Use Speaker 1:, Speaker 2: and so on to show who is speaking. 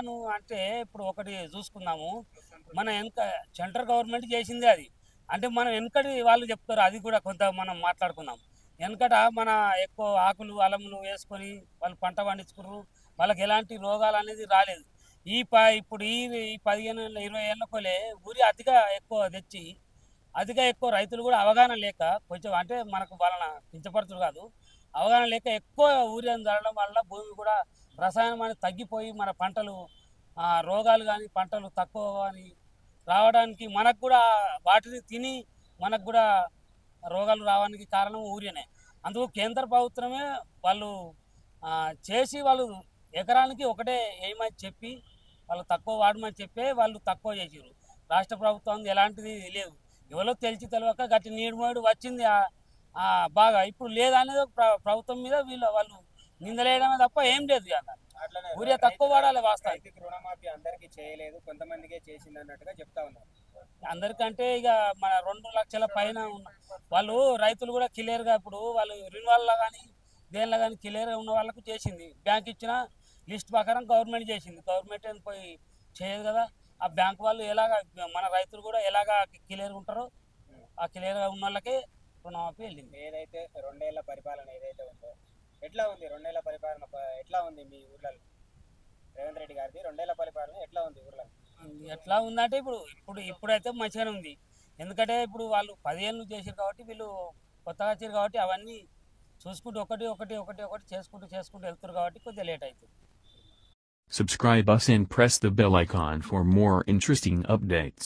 Speaker 1: నువ్వు అంటే ఇప్పుడు ఒకటి చూసుకుందాము. మన వెనక సెంట్రల్ గవర్నమెంట్ చేసింది అది. అంటే మనం వెనకటి వాళ్ళు చెప్తారు, అది కూడా కొంత మనం మాట్లాడుకుందాం. వెనకట మన ఎక్కువ ఆకులు అలములు వేసుకొని వాళ్ళు పంట పండించుకున్నారు. వాళ్ళకి ఎలాంటి రోగాలు అనేది రాలేదు. ఇప్పుడు ఈ 15 ఏళ్ళ 20 ఏళ్ళకోలే ఊరి అతిక ఎక్కువ తెచ్చి అతిగా ఎక్కువ రైతులు కూడా అవగాహన లేక కొంచెం అంటే మనకు వాళ్ళని కించపరచుడు కాదు, అవగాహన లేక ఎక్కువ ఊరియాన్ని జరగడం వల్ల భూమి కూడా రసాయనం అనేది తగ్గిపోయి మన పంటలు రోగాలు కానీ పంటలు తక్కువ కానీ రావడానికి మనకు కూడా వాటిని తిని మనకు కూడా రోగాలు రావడానికి కారణం ఊరియనే. అందుకు కేంద్ర ప్రభుత్వమే వాళ్ళు చేసి వాళ్ళు ఎకరానికి ఒకటే వేయమని చెప్పి వాళ్ళు తక్కువ వాడమని చెప్పే వాళ్ళు తక్కువ చేసారు. రాష్ట్ర ప్రభుత్వం ఎలాంటిది లేదు, ఎవరో తెలిసి తెలియక గట్టి నీడుమోడు వచ్చింది బాగా. ఇప్పుడు లేదనేది ప్రభుత్వం మీద వాళ్ళు నిందలేయడమే తప్ప ఏం లేదు. ఊరియా తక్కువ వాడాలి. వాస్తవానికి
Speaker 2: రుణమాఫీ అందరికీ చేయలేదు, కొంతమందికే చేసింది అన్నట్టుగా చెప్తా ఉన్నారు.
Speaker 1: అందరికంటే ఇక మన 2 లక్షల పైన ఉన్న వాళ్ళు రైతులు కూడా క్లియర్గా ఇప్పుడు వాళ్ళు రిన్వాల్లో కానీ దేనిలో కానీ క్లియర్గా ఉన్న వాళ్ళకు చేసింది. బ్యాంక్ ఇచ్చిన లిస్ట్ ప్రకారం గవర్నమెంట్ చేసింది. గవర్నమెంట్ ఏం పోయి చేయదు కదా. ఆ బ్యాంక్ వాళ్ళు ఎలాగ మన రైతులు కూడా ఎలాగ క్లియర్గా ఉంటారో ఆ క్లియర్గా ఉన్న వాళ్ళకే రుణమాఫీ వెళ్ళింది.
Speaker 2: ఏదైతే 2 ఏళ్ల పరిపాలన ఏదైతే ఉందో ఎట్లా ఉంది? 2 ఏళ్ల పరిపాలన ఎట్లా ఉంది మీ ఊర్లలో? రేవంత్ రెడ్డి గారిది 2 ఏళ్ల పరిపాలన ఎట్లా ఉంది ఊర్లలో?
Speaker 1: ఎట్లా ఉందంటే ఇప్పుడైతే మంచిగానే ఉంది. ఎందుకంటే ఇప్పుడు వాళ్ళు 10 ఏళ్ళు చేసారు కాబట్టి వీళ్ళు కొత్తగా వచ్చారు కాబట్టి అవన్నీ చూసుకుంటూ ఒకటి ఒకటి ఒకటి ఒకటి చేసుకుంటూ వెళ్తారు కాబట్టి కొద్దిగా లేట్ అవుతుంది.
Speaker 3: Subscribe us and press the bell icon for more interesting updates.